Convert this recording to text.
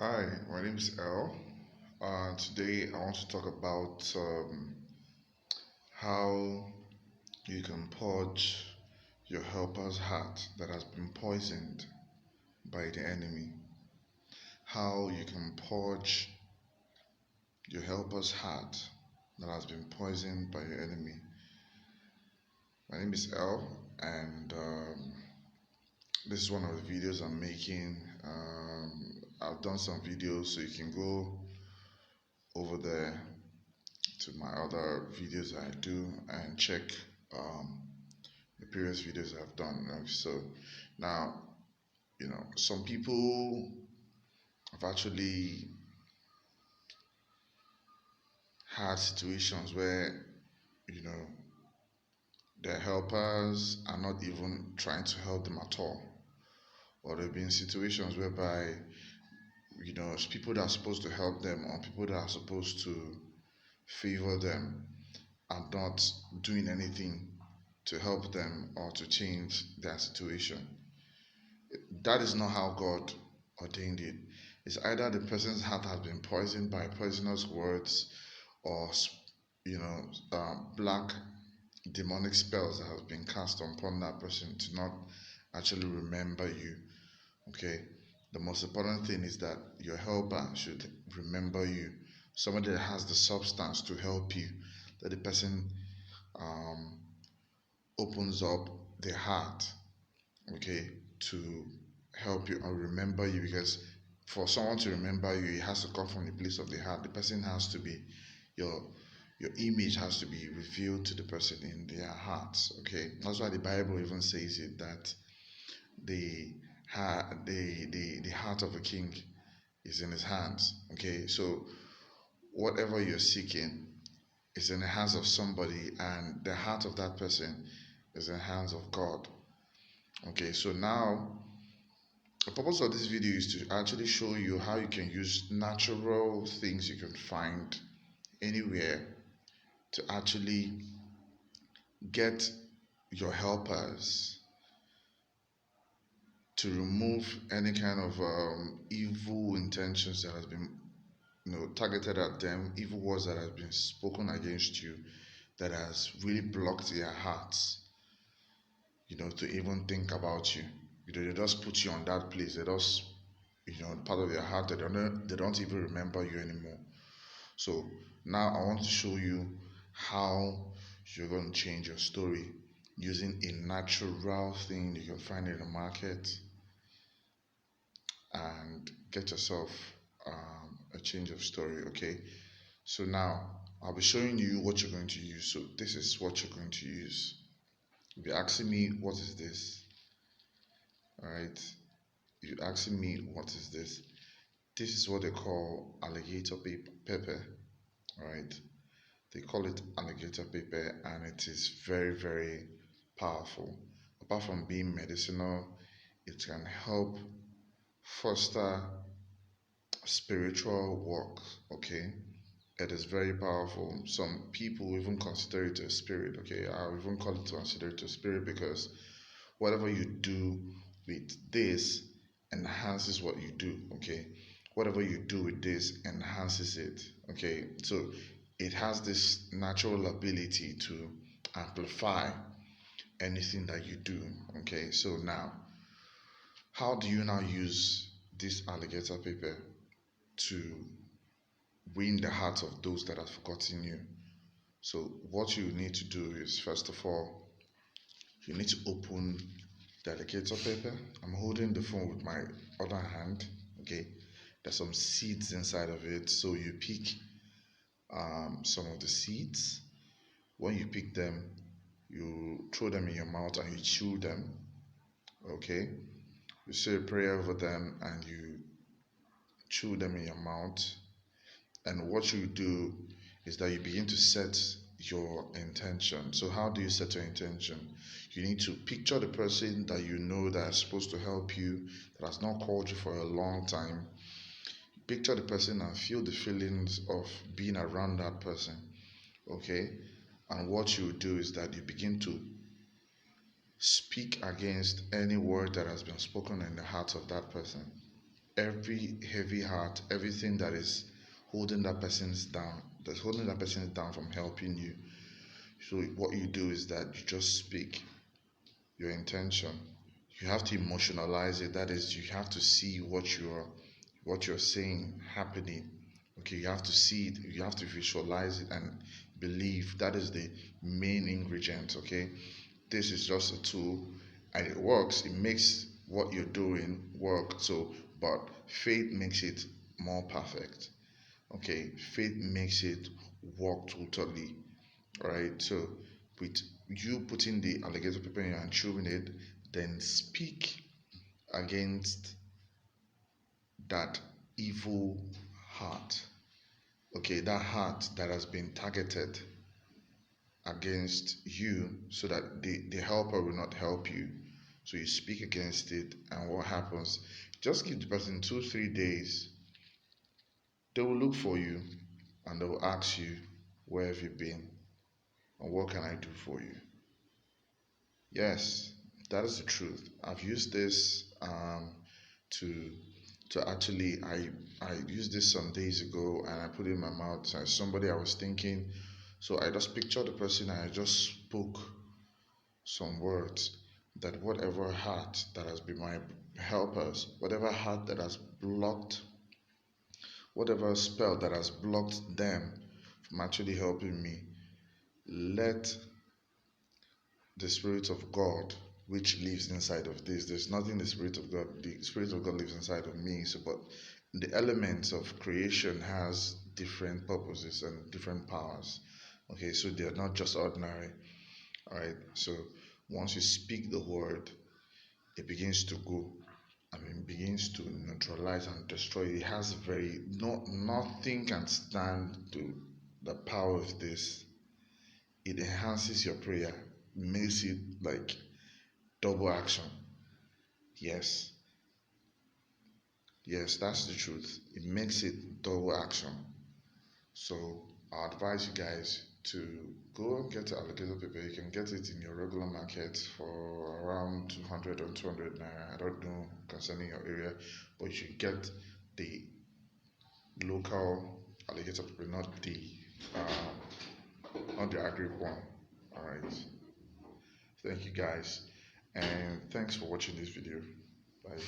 Hi, my name is El. Today I want to talk about how you can purge your helper's heart that has been poisoned by the enemy. How you can purge your helper's heart that has been poisoned by your enemy. My name is El, and this is one of the videos I'm making. I've done some videos, so you can go over there to my other videos I do and check um, the previous videos I've done. So now, some people have actually had situations where, you know, their helpers are not even trying to help them at all. Or there have been situations whereby, people that are supposed to help them or people that are supposed to favor them are not doing anything to help them or to change their situation. That is not how God ordained it. It's either the person's heart has been poisoned by poisonous words or, black demonic spells that have been cast upon that person to not actually remember you. Okay. The most important thing is that your helper should remember you. Somebody that has the substance to help you, that the person um, opens up their heart, okay, to help you or remember you, because for someone to remember you, it has to come from the place of the heart. The person has to be your your image has to be revealed to the person in their hearts. Okay, that's why the Bible even says it that the the heart of a king is in his hands. Okay, so whatever you're seeking is in the hands of somebody, and the heart of that person is in the hands of God. Okay, so now the purpose of this video is to actually show you how you can use natural things you can find anywhere to actually get your helpers to remove any kind of evil intentions that has been targeted at them, evil words that has been spoken against you, that has really blocked their hearts, to even think about you. They just put you on that place. They just, part of their heart, they don't even remember you anymore. So now I want to show you how you're going to change your story using a natural thing you can find in the market and get yourself a change of story. Okay, so now I'll be showing you what you're going to use. So this is what you're going to use. If you're asking me what is this, all right, you're asking me what is this, this is what they call alligator pepper. All right, they call it alligator pepper, and it is very, very powerful. Apart from being medicinal, it can help foster spiritual work. Okay, it is very powerful. Some people even consider it a spirit. Okay, I even call it consider it a spirit because whatever you do with this enhances what you do. Okay, whatever you do with this enhances it. Okay, so it has this natural ability to amplify anything that you do. Okay, so now how do you now use this alligator paper to win the hearts of those that have forgotten you? So what you need to do is, first of all, you need to open the alligator paper. I'm holding the phone with my other hand. Okay, there's some seeds inside of it, so you pick some of the seeds. When you pick them, you throw them in your mouth and you chew them. Okay, you say a prayer over them and you chew them in your mouth. And what you do is that you begin to set your intention. So how do you set your intention? You need to picture the person that you know that is supposed to help you, that has not called you for a long time. Picture the person and feel the feelings of being around that person. Okay, and what you do is that you begin to speak against any word that has been spoken in the heart of that person. every heavy heart, everything that is holding that person's down, that's holding that person down from helping you. So what you do is that you just speak your intention. You have to emotionalize it. That is, you have to see what you're saying happening. Okay, you have to see it, you have to visualize it and believe. That is the main ingredient. Okay, this is just a tool and it works. It makes what you're doing work. So, but faith makes it more perfect. Okay, faith makes it work totally. Right. So, with you putting the alligator paper in your hand, chewing it, then speak against that evil heart. Okay, that heart that has been targeted against you so that the helper will not help you. So you speak against it, and what happens? Just give the person 2, 3 days. They will look for you and they will ask you, where have you been? And what can I do for you? Yes, that is the truth. I've used this to actually I used this some days ago and I put it in my mouth. And somebody I was thinking, so I just pictured the person and I just spoke some words that whatever heart that has been my helpers, whatever heart that has blocked, whatever spell that has blocked them from actually helping me, let the Spirit of God which lives inside of this. There's nothing the Spirit of God lives inside of me. So but the elements of creation has different purposes and different powers. Okay, so they're not just ordinary. Alright. So once you speak the word, it begins to go. I mean begins to neutralize and destroy. It has very nothing can stand to the power of this. It enhances your prayer, makes it like double action. Yes, yes, that's the truth. It makes it double action. So I advise you guys to go and get alligator paper. You can get it in your regular market for around 200 or 200 naira. I don't know concerning your area, but you should get the local alligator paper, not the agri one. All right. Thank you guys, and thanks for watching this video. Bye.